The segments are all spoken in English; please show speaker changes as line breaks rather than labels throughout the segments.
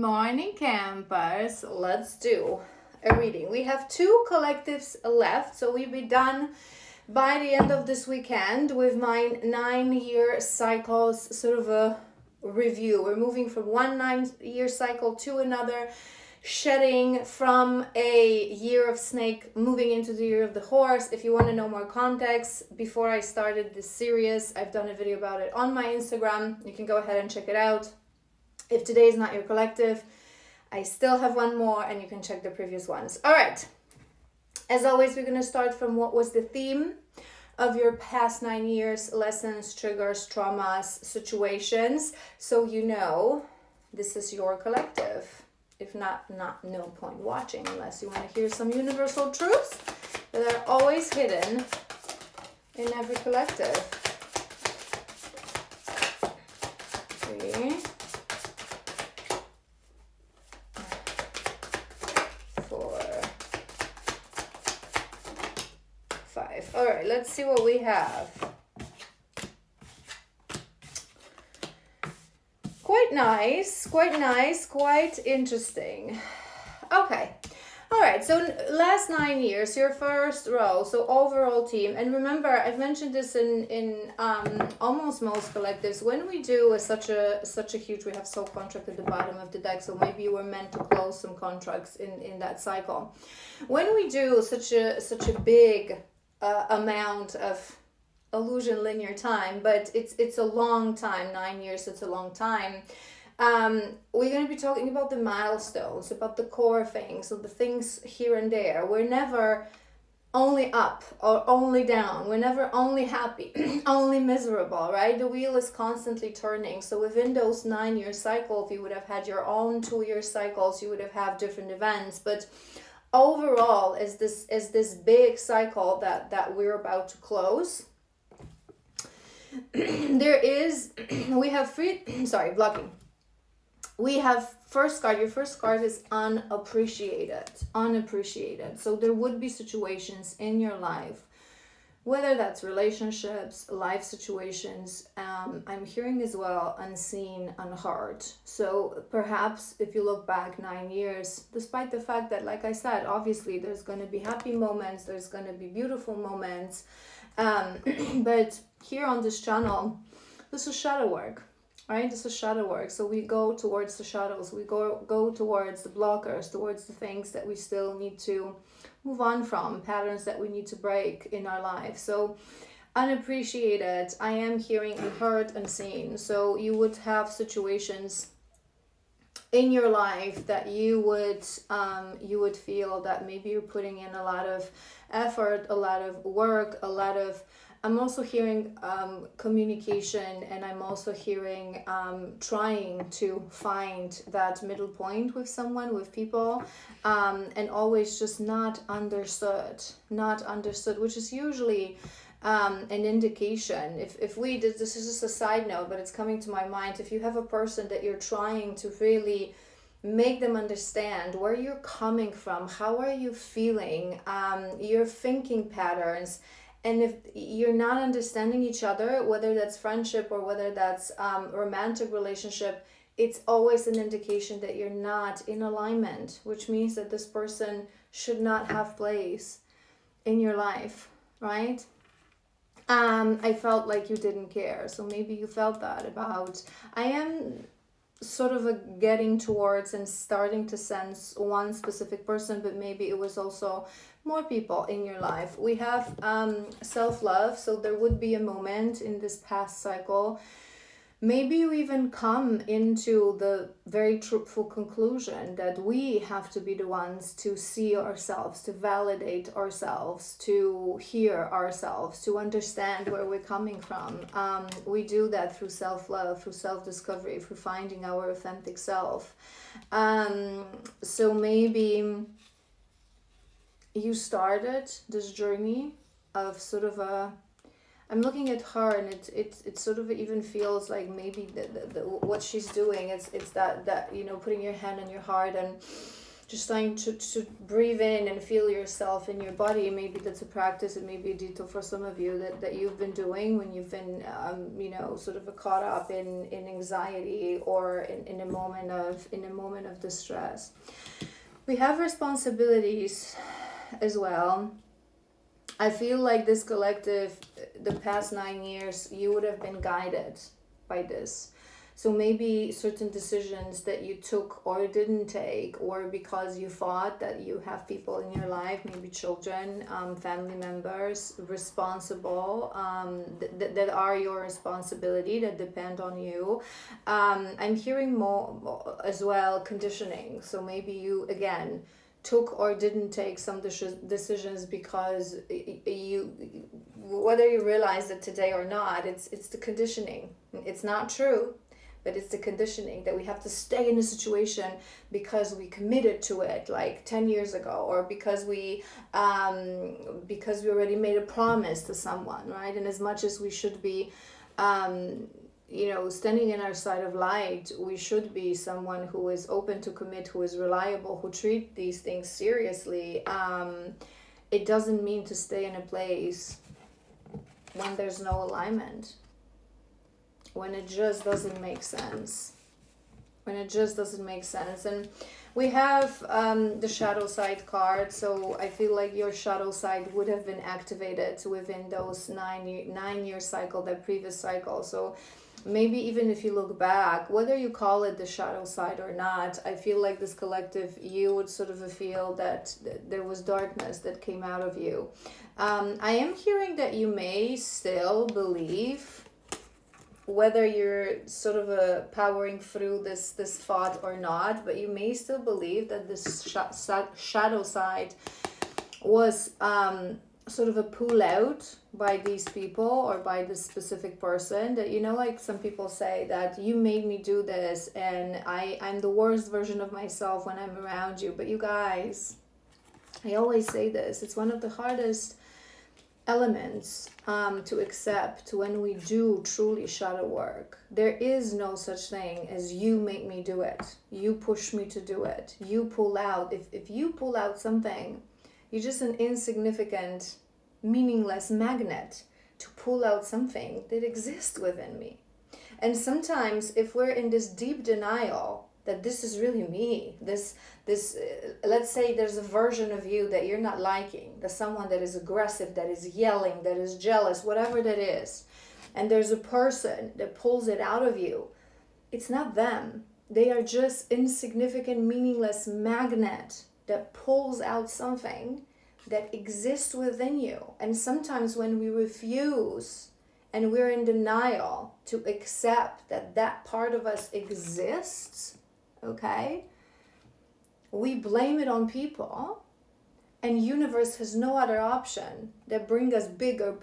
morning, campers. Let's do a reading. We have 2 collectives left, so we'll be done by the end of this weekend with my 9-year cycles, sort of a review. We're moving from one 9-year cycle to another, shedding from a year of snake, moving into the year of the horse. If you want to know more context, before I started this series, I've done a video about it on my Instagram. You can go ahead and check it out. If today is not your collective, I still have one more and you can check the previous ones. All right. As always, we're going to start from what was the theme of your past 9 years, lessons, triggers, traumas, situations. So you know this is your collective. If not, no point watching unless you want to hear some universal truths that are always hidden in every collective. 3, 4, 5. All right, let's see what we have. Quite nice, quite interesting. Okay. All right, so last 9 years, your first row, so overall team. And remember, I've mentioned this in almost most collectives. When we do such a huge, we have soul contract at the bottom of the deck, so maybe you were meant to close some contracts in that cycle. When we do such a big amount of illusion linear time, but it's a long time. 9 years, it's a long time. We're going to be talking about the milestones, about the core things, so the things here and there. We're never only up or only down. We're never only happy, only miserable, right? The wheel is constantly turning. So within those 9-year cycles, if you would have had your own 2-year cycles, you would have had different events. But overall, is this big cycle that we're about to close. We have blocking. We have first card. Your first card is unappreciated. So there would be situations in your life, whether that's relationships, life situations. I'm hearing as well unseen, unheard. So perhaps if you look back 9 years, despite the fact that, like I said, obviously there's going to be happy moments, there's going to be beautiful moments. But here on this channel, this is shadow work, right? This is shadow work. So we go towards the shadows. We go towards the blockers, towards the things that we still need to move on from, patterns that we need to break in our life. So unappreciated, I am hearing unheard, unseen. So you would have situations in your life that you would feel that maybe you're putting in a lot of effort, a lot of work, I'm also hearing communication, and I'm also hearing trying to find that middle point with someone, with people, and always just not understood, which is usually an indication. If we did, this is just a side note, but it's coming to my mind. If you have a person that you're trying to really make them understand where you're coming from, how are you feeling, your thinking patterns, and if you're not understanding each other, whether that's friendship or whether that's romantic relationship, it's always an indication that you're not in alignment, which means that this person should not have place in your life, right? I felt like you didn't care. So maybe you felt that about, I am sort of getting towards and starting to sense one specific person, but maybe it was also more people in your life. We have self-love. So there would be a moment in this past cycle. Maybe you even come into the very truthful conclusion that we have to be the ones to see ourselves, to validate ourselves, to hear ourselves, to understand where we're coming from. We do that through self-love, through self-discovery, through finding our authentic self. So maybe you started this journey of sort of I'm looking at her, and it sort of even feels like maybe the what she's doing, it's that putting your hand on your heart and just trying to breathe in and feel yourself in your body. Maybe that's a practice, it may be a detail for some of you that you've been doing when you've been sort of caught up in anxiety or in a moment of distress. We have responsibilities as well. I feel like this collective, the past 9 years, you would have been guided by this. So maybe certain decisions that you took or didn't take, or because you thought that you have people in your life, maybe children, family members, responsible, that are your responsibility, that depend on you. I'm hearing more as well, conditioning. So maybe you, again, took or didn't take some decisions because you, whether you realize it today or not, it's the conditioning. It's not true, but it's the conditioning that we have to stay in a situation because we committed to it like 10 years ago, or because we already made a promise to someone, right? And as much as we should be standing in our side of light, we should be someone who is open to commit, who is reliable, who treat these things seriously. It doesn't mean to stay in a place when there's no alignment, when it just doesn't make sense. And we have the shadow side card, so I feel like your shadow side would have been activated within those 9 year cycle, that previous cycle. So maybe even if you look back, whether you call it the shadow side or not, I feel like this collective, you would sort of feel that there was darkness that came out of you. I am hearing that you may still believe, whether you're sort of powering through this thought or not, but you may still believe that this shadow side was sort of a pull out by these people or by this specific person, that, like some people say that you made me do this and I'm the worst version of myself when I'm around you. But you guys, I always say this, it's one of the hardest elements to accept when we do truly shadow work. There is no such thing as you make me do it, you push me to do it, you pull out. If you pull out something, you're just an insignificant, meaningless magnet to pull out something that exists within me. And sometimes if we're in this deep denial that this is really me, this let's say there's a version of you that you're not liking, there's someone that is aggressive, that is yelling, that is jealous, whatever that is, and there's a person that pulls it out of you, it's not them. They are just insignificant, meaningless magnet that pulls out something that exists within you. And sometimes when we refuse and we're in denial to accept that part of us exists, okay, we blame it on people, and universe has no other option that bring us bigger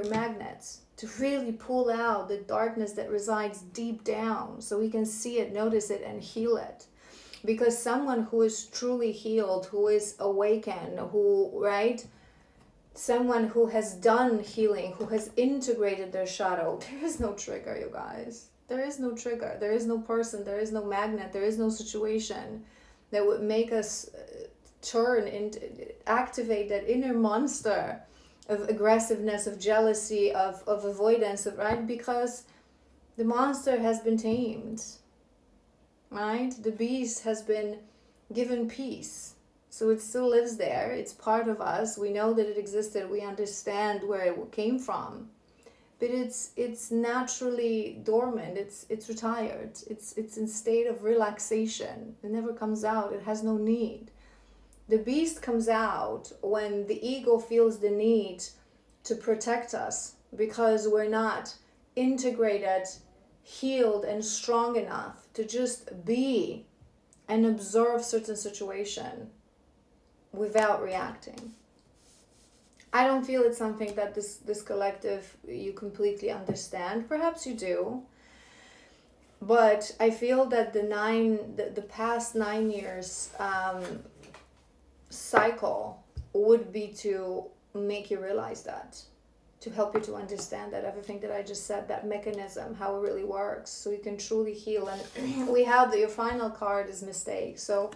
magnets to really pull out the darkness that resides deep down, so we can see it, notice it, and heal it. Because someone who is truly healed, who is awakened, someone who has done healing, who has integrated their shadow, there is no trigger, you guys. There is no trigger, there is no person, there is no magnet, there is no situation that would make us activate that inner monster of aggressiveness, of jealousy, of avoidance, right? Because the monster has been tamed, right? The beast has been given peace. So it still lives there. It's part of us. We know that it existed. We understand where it came from. But it's naturally dormant. It's retired. It's in state of relaxation. It never comes out. It has no need. The beast comes out when the ego feels the need to protect us because we're not integrated, healed, and strong enough to just be and observe certain situation without reacting. I don't feel it's something that this collective you completely understand. Perhaps you do. But I feel that the past 9 years cycle would be to make you realize that, to help you to understand that everything that I just said, that mechanism, how it really works, so you can truly heal. And we have your final card is mistake. So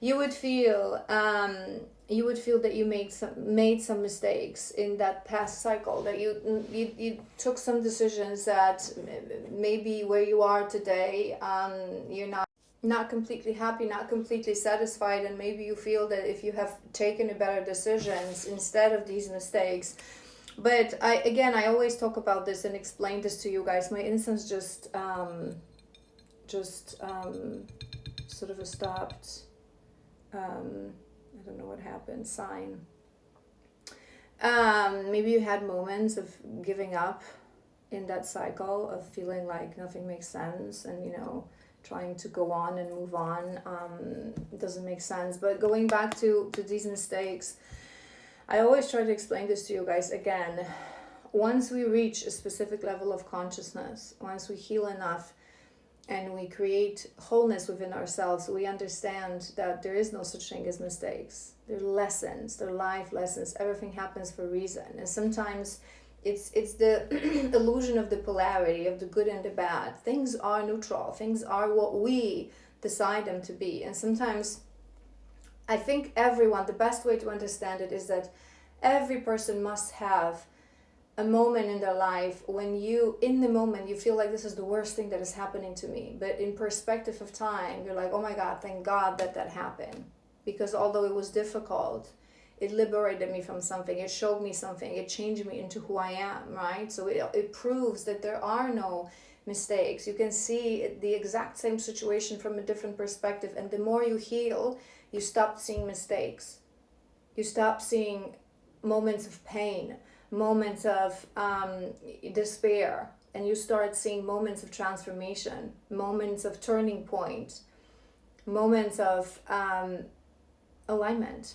you would feel that you made some mistakes in that past cycle, that you took some decisions that maybe where you are today, you're not completely happy, not completely satisfied, and maybe you feel that if you have taken a better decisions instead of these mistakes. But I always talk about this and explain this to you guys. My instance just sort of stopped. I don't know what happened. Sign. Maybe you had moments of giving up in that cycle of feeling like nothing makes sense, and trying to go on and move on doesn't make sense. But going back to these mistakes, I always try to explain this to you guys again. Once we reach a specific level of consciousness, once we heal enough and we create wholeness within ourselves, we understand that there is no such thing as mistakes. They're lessons, they're life lessons. Everything happens for a reason. And sometimes it's the illusion of the polarity of the good and the bad. Things are neutral. Things are what we decide them to be. And sometimes I think the best way to understand it is that every person must have a moment in their life when in the moment you feel like this is the worst thing that is happening to me, but in perspective of time you're like, oh my God, thank God that happened, because although it was difficult, it liberated me from something, it showed me something, it changed me into who I am, right? So it proves that there are no mistakes. You can see the exact same situation from a different perspective, and the more you heal, you stop seeing mistakes, you stop seeing moments of pain, moments of despair, and you start seeing moments of transformation, moments of turning point, moments of alignment,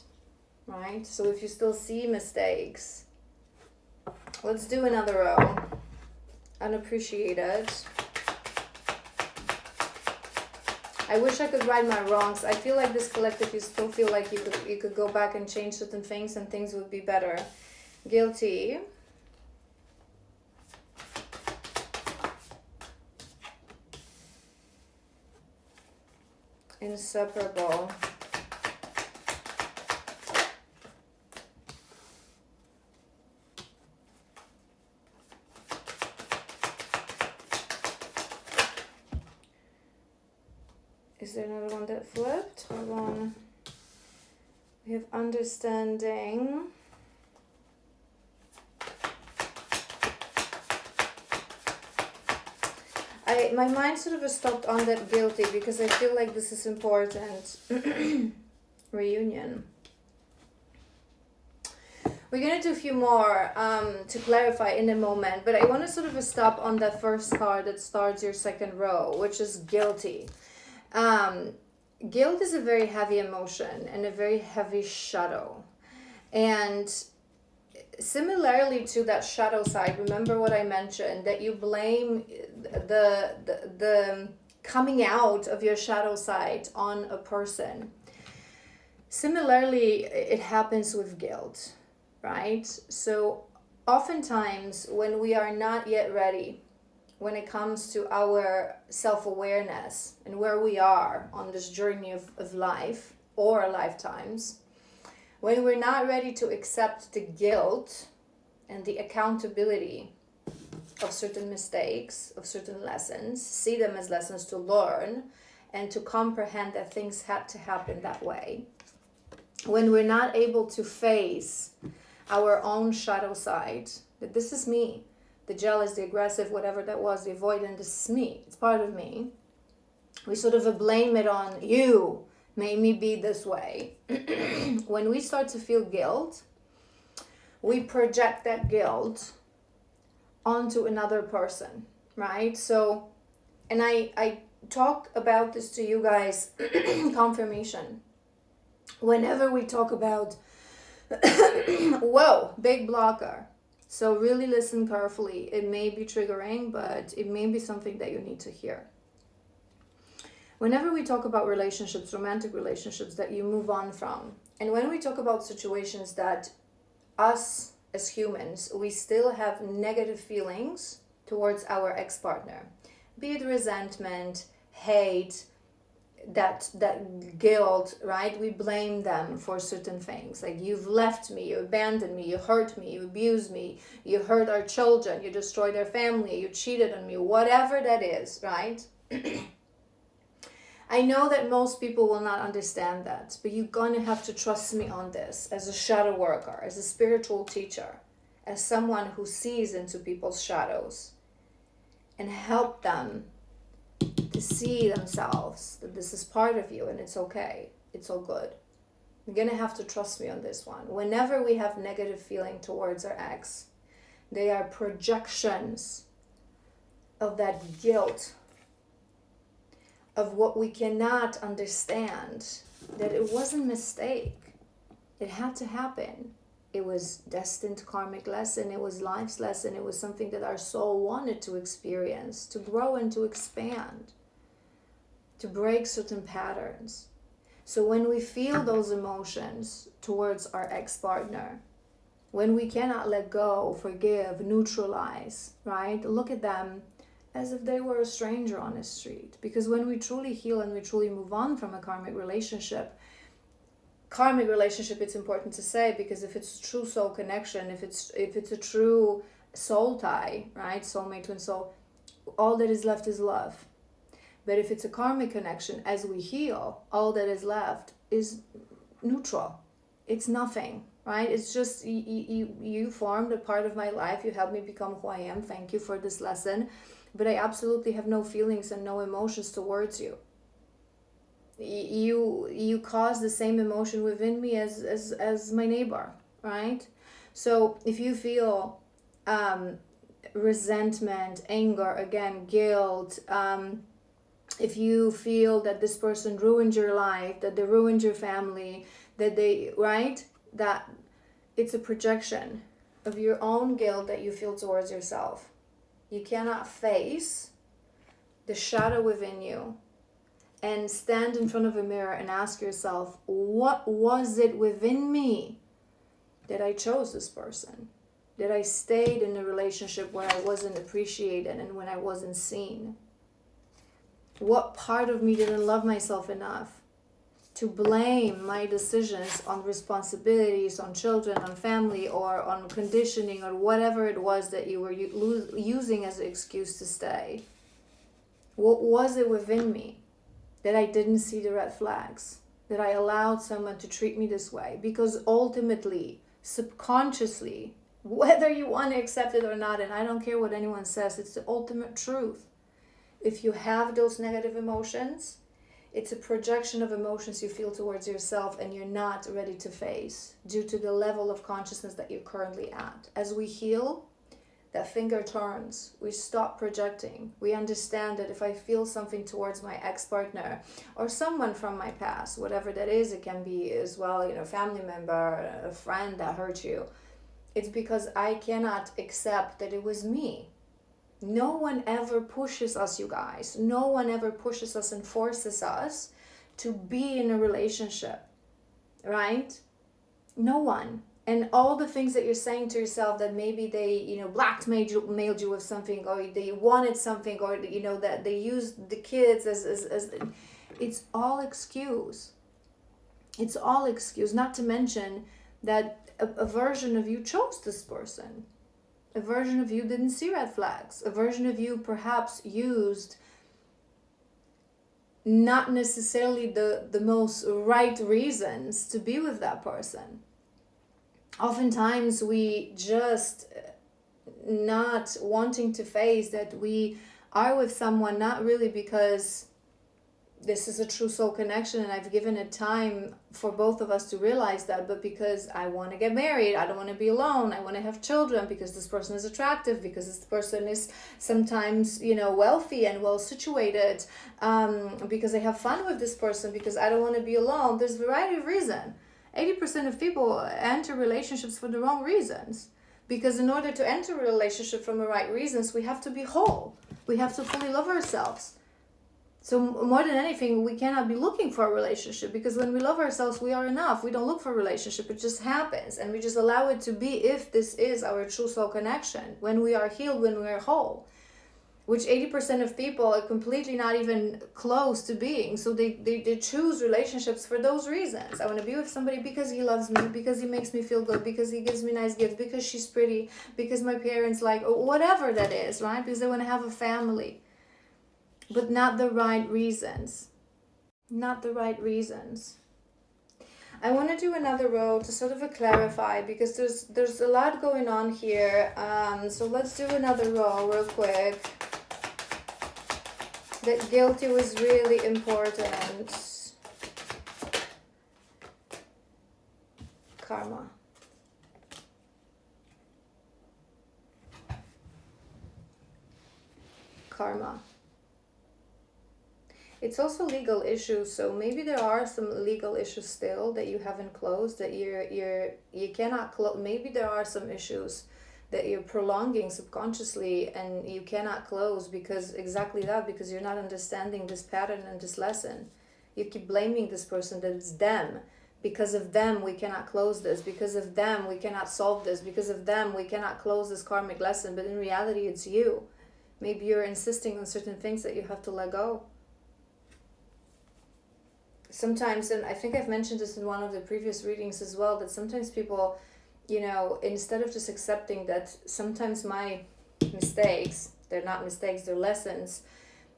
right? So if you still see mistakes, let's do another row. Unappreciated. I wish I could right my wrongs. I feel like this collective, you still feel like you could go back and change certain things and things would be better. Guilty. Inseparable. Is there another one that flipped? Hold on. We have understanding. My mind sort of stopped on that guilty because I feel like this is important. Reunion. We're going to do a few more to clarify in a moment, but I want to sort of stop on that first card that starts your second row, which is guilty. Guilt is a very heavy emotion and a very heavy shadow. And similarly to that shadow side, remember what I mentioned, that you blame the coming out of your shadow side on a person. Similarly, it happens with guilt, right? So oftentimes when we are not yet ready, when it comes to our self-awareness and where we are on this journey of life or lifetimes, when we're not ready to accept the guilt and the accountability of certain mistakes, of certain lessons, see them as lessons to learn and to comprehend that things had to happen that way, when we're not able to face our own shadow side, that this is me, the jealous, the aggressive, whatever that was, the avoidant, this is me, it's part of me, we sort of blame it on you, made me be this way. When we start to feel guilt, we project that guilt onto another person, right? So, and I talk about this to you guys, confirmation. Whenever we talk about, whoa, big blocker. So really listen carefully. It may be triggering, but it may be something that you need to hear. Whenever we talk about relationships, romantic relationships that you move on from, and when we talk about situations that us as humans, we still have negative feelings towards our ex-partner, be it resentment, hate, that guilt, right? We blame them for certain things, like you've left me, you abandoned me, you hurt me, you abused me, you hurt our children, you destroyed our family, you cheated on me, whatever that is, right? I know that most people will not understand that, but you're gonna have to trust me on this as a shadow worker, as a spiritual teacher, as someone who sees into people's shadows and help them to see themselves, that this is part of you and it's okay, it's all good. You're gonna have to trust me on this one. Whenever we have negative feeling towards our ex, they are projections of that guilt, of what we cannot understand, that it wasn't a mistake. It had to happen. It was destined karmic lesson. It was life's lesson. It was something that our soul wanted to experience, to grow and to expand, to break certain patterns. So when we feel those emotions towards our ex-partner, when we cannot let go, forgive, neutralize, right? Look at them as if they were a stranger on the street. Because when we truly heal and we truly move on from a karmic relationship, it's important to say, because if it's a true soul connection, if it's a true soul tie, right? Soulmate, twin soul, all that is left is love. But if it's a karmic connection, as we heal, all that is left is neutral. It's nothing, right? It's just you formed a part of my life. You helped me become who I am. Thank you for this lesson. But I absolutely have no feelings and no emotions towards you. You cause the same emotion within me as my neighbor, right? So if you feel resentment, anger, again, guilt, if you feel that this person ruined your life, that they ruined your family, that they, right? That it's a projection of your own guilt that you feel towards yourself. You cannot face the shadow within you and stand in front of a mirror and ask yourself, what was it within me that I chose this person? That I stayed in a relationship where I wasn't appreciated and when I wasn't seen? What part of me didn't love myself enough to blame my decisions on responsibilities, on children, on family, or on conditioning, or whatever it was that you were using as an excuse to stay? What was it within me that I didn't see the red flags, that I allowed someone to treat me this way? Because ultimately, subconsciously, whether you want to accept it or not, and I don't care what anyone says, it's the ultimate truth. If you have those negative emotions, it's a projection of emotions you feel towards yourself and you're not ready to face due to the level of consciousness that you're currently at. As we heal, that finger turns. We stop projecting. We understand that if I feel something towards my ex-partner or someone from my past, whatever that is, it can be as well, family member, a friend that hurt you. It's because I cannot accept that it was me. No one ever pushes us, you guys. No one ever pushes us and forces us to be in a relationship, right? No one. And all the things that you're saying to yourself, that maybe they, blackmailed you with something, or they wanted something, or, that they used the kids as it's all excuse. It's all excuse. Not to mention that a version of you chose this person. A version of you didn't see red flags. A version of you perhaps used not necessarily the most right reasons to be with that person. Oftentimes we just not wanting to face that we are with someone not really because this is a true soul connection and I've given it time for both of us to realize that, but because I want to get married, I don't want to be alone, I want to have children, because this person is attractive, because this person is sometimes, wealthy and well situated, because I have fun with this person, because I don't want to be alone. There's a variety of reasons. 80% of people enter relationships for the wrong reasons. Because in order to enter a relationship from the right reasons, we have to be whole. We have to fully love ourselves. So more than anything, we cannot be looking for a relationship, because when we love ourselves, we are enough. We don't look for a relationship. It just happens. And we just allow it to be if this is our true soul connection. When we are healed, when we are whole. which 80% of people are completely not even close to being. So they choose relationships for those reasons. I want to be with somebody because he loves me, because he makes me feel good, because he gives me nice gifts, because she's pretty, because my parents like, or whatever that is, right? Because they want to have a family. But not the right reasons. Not the right reasons. I want to do another row to sort of clarify, because there's a lot going on here. So let's do another row real quick. That guilty was really important. Karma. Karma. It's also legal issues, so maybe there are some legal issues still that you haven't closed, that you cannot close. Maybe there are some issues that you're prolonging subconsciously and you cannot close because exactly that, because you're not understanding this pattern and this lesson. You keep blaming this person, that it's them. Because of them we cannot close this, because of them we cannot solve this, because of them we cannot close this karmic lesson. But in reality it's you. Maybe you're insisting on certain things that you have to let go. Sometimes, and I think I've mentioned this in one of the previous readings as well, that sometimes people, instead of just accepting that sometimes my mistakes, they're not mistakes, they're lessons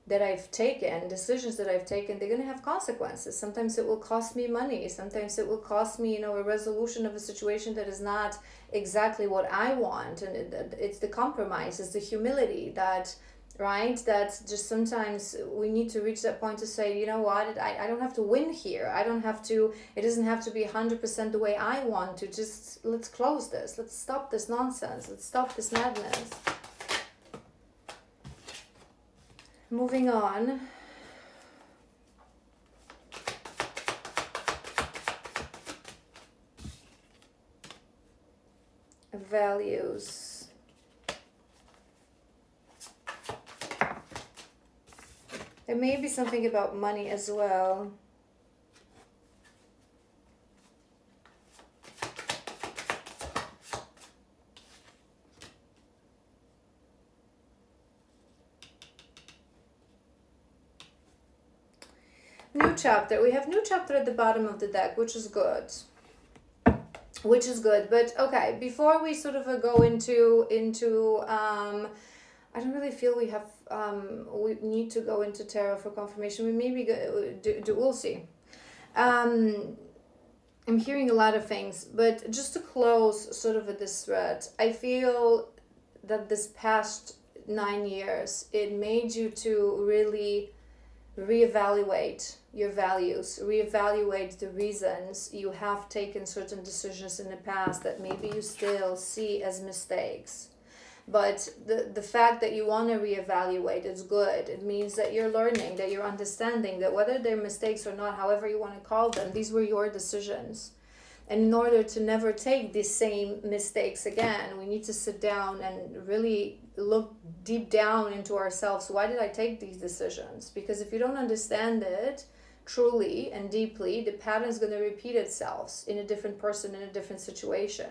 that I've taken, decisions that I've taken, they're going to have consequences. Sometimes it will cost me money. Sometimes it will cost me, a resolution of a situation that is not exactly what I want. And it's the compromise, it's the humility that, right, that just sometimes we need to reach that point to say, you know what, I don't have to win here. I don't have to, it doesn't have to be 100% the way I want to. Just let's close this. Let's stop this nonsense. Let's stop this madness. Moving on. Values. There may be something about money as well. New chapter. We have new chapter at the bottom of the deck, which is good. But okay, before we sort of go into I don't really feel we have we need to go into tarot for confirmation. We maybe we'll see. I'm hearing a lot of things, but just to close sort of this thread, I feel that this past 9 years, it made you to really reevaluate your values, reevaluate the reasons you have taken certain decisions in the past that maybe you still see as mistakes. But the fact that you want to reevaluate is good. It means that you're learning, that you're understanding that whether they're mistakes or not, however you want to call them, these were your decisions. And in order to never take these same mistakes again, we need to sit down and really look deep down into ourselves. Why did I take these decisions? Because if you don't understand it truly and deeply, the pattern is going to repeat itself in a different person, in a different situation.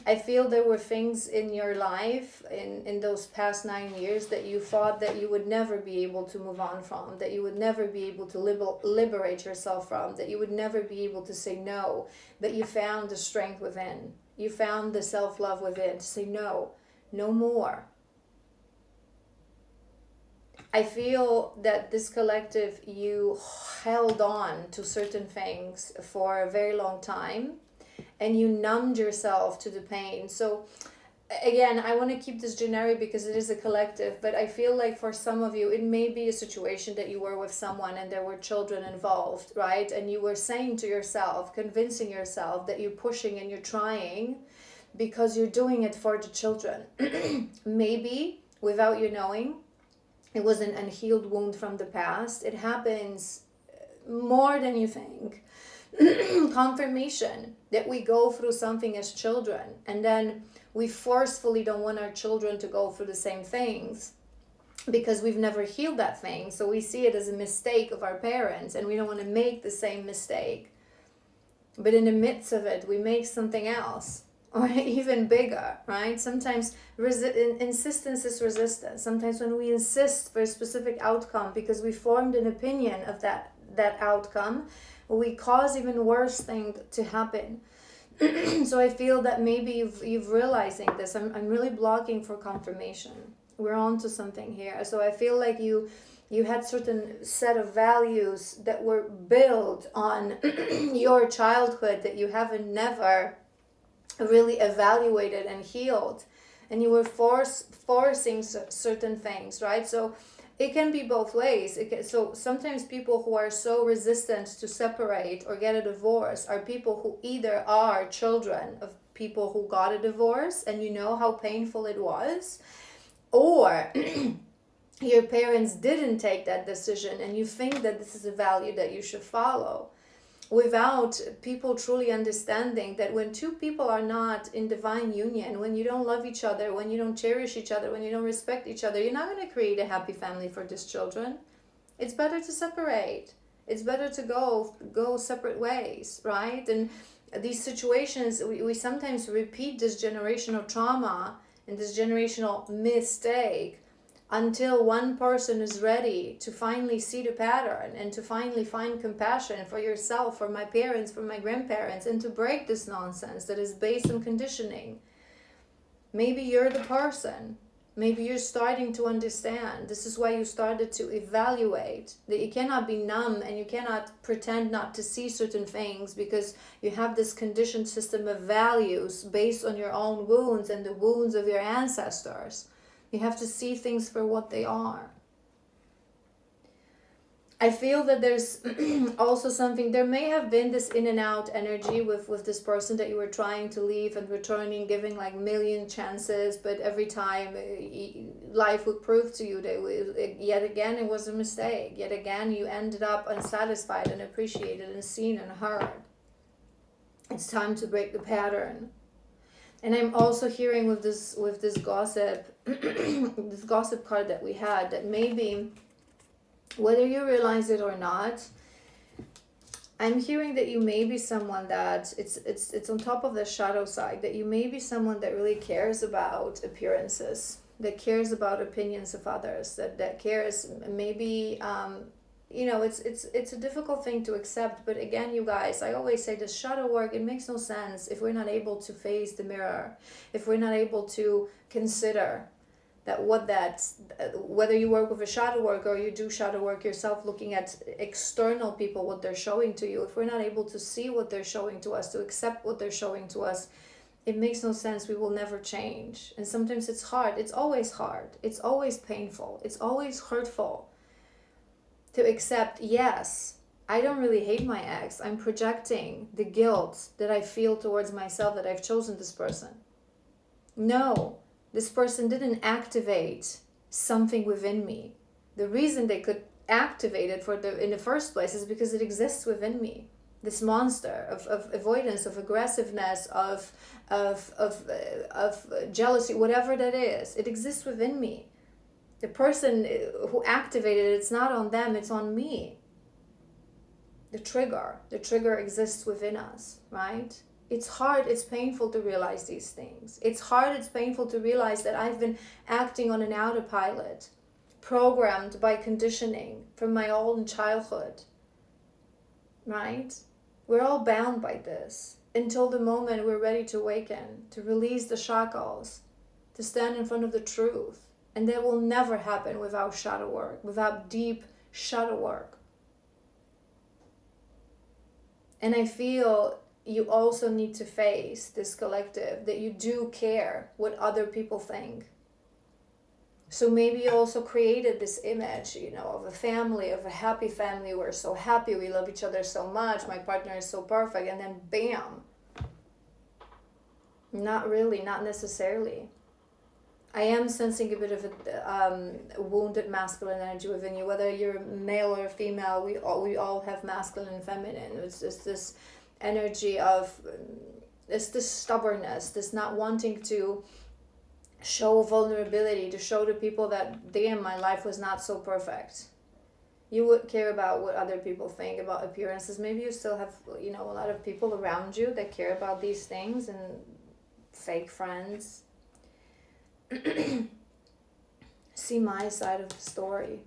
I feel there were things in your life in those past 9 years that you thought that you would never be able to move on from, that you would never be able to liberate yourself from, that you would never be able to say no, but you found the strength within. You found the self-love within to say no, no more. I feel that this collective, you held on to certain things for a very long time, and you numbed yourself to the pain. So again, I want to keep this generic because it is a collective, but I feel like for some of you, it may be a situation that you were with someone and there were children involved, right? And you were saying to yourself, convincing yourself that you're pushing and you're trying because you're doing it for the children. Maybe, without you knowing, it was an unhealed wound from the past. It happens more than you think. Confirmation that we go through something as children, and then we forcefully don't want our children to go through the same things because we've never healed that thing. So we see it as a mistake of our parents and we don't want to make the same mistake. But in the midst of it, we make something else, or even bigger, right? Sometimes insistence is resistance. Sometimes when we insist for a specific outcome because we formed an opinion of that outcome, we cause even worse thing to happen. So I feel that maybe you've realizing this. I'm really blocking for confirmation. We're on to something here. So I feel like you had certain set of values that were built on your childhood that you haven't never really evaluated and healed, and you were forcing certain things, right? So it can be both ways. So sometimes people who are so resistant to separate or get a divorce are people who either are children of people who got a divorce and you know how painful it was, or your parents didn't take that decision and you think that this is a value that you should follow, without people truly understanding that when two people are not in divine union, when you don't love each other, when you don't cherish each other, when you don't respect each other, you're not going to create a happy family for these children. It's better to separate. It's better to go separate ways, right? And these situations, we sometimes repeat this generational trauma and this generational mistake until one person is ready to finally see the pattern and to finally find compassion for yourself, for my parents, for my grandparents, and to break this nonsense that is based on conditioning. Maybe you're the person. Maybe you're starting to understand. This is why you started to evaluate that you cannot be numb and you cannot pretend not to see certain things because you have this conditioned system of values based on your own wounds and the wounds of your ancestors. You have to see things for what they are. I feel that there's also something, there may have been this in and out energy with this person that you were trying to leave and returning, giving like million chances, but every time life would prove to you that yet again it was a mistake. Yet again you ended up unsatisfied and appreciated and seen and heard. It's time to break the pattern. And I'm also hearing with this gossip, this gossip card that we had, that maybe, whether you realize it or not, I'm hearing that you may be someone that it's on top of the shadow side, that you may be someone that really cares about appearances, that cares about opinions of others, that cares maybe. It's a difficult thing to accept, but again, you guys, I always say this shadow work, it makes no sense if we're not able to face the mirror, if we're not able to consider that whether you work with a shadow work or you do shadow work yourself, looking at external people, what they're showing to you, if we're not able to see what they're showing to us, to accept what they're showing to us, it makes no sense. We will never change. And sometimes it's hard. It's always hard. It's always painful. It's always hurtful to accept, yes, I don't really hate my ex. I'm projecting the guilt that I feel towards myself that I've chosen this person. No, this person didn't activate something within me. The reason they could activate it in the first place is because it exists within me. This monster of avoidance, of aggressiveness, of jealousy, whatever that is, it exists within me. The person who activated it, it's not on them, it's on me. The trigger exists within us, right? It's hard, it's painful to realize these things. It's hard, it's painful to realize that I've been acting on an autopilot, programmed by conditioning from my own childhood, right? We're all bound by this until the moment we're ready to awaken, to release the shackles, to stand in front of the truth. And that will never happen without shadow work, without deep shadow work. And I feel you also need to face this collective, that you do care what other people think. So maybe you also created this image, of a family, of a happy family. We're so happy, we love each other so much, my partner is so perfect, and then bam. Not really, not necessarily. I am sensing a bit of a wounded masculine energy within you, whether you're male or female. We all have masculine and feminine. It's just this energy of, it's this stubbornness, this not wanting to show vulnerability, to show to people that, damn, my life was not so perfect. You would care about what other people think about appearances. Maybe you still have, a lot of people around you that care about these things, and fake friends. See my side of the story.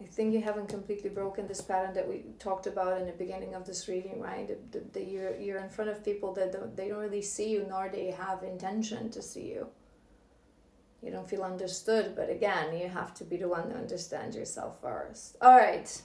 I think you haven't completely broken this pattern that we talked about in the beginning of this reading, right? You're in front of people that they don't really see you, nor they have intention to see you. You don't feel understood, but again, you have to be the one to understand yourself first. All right.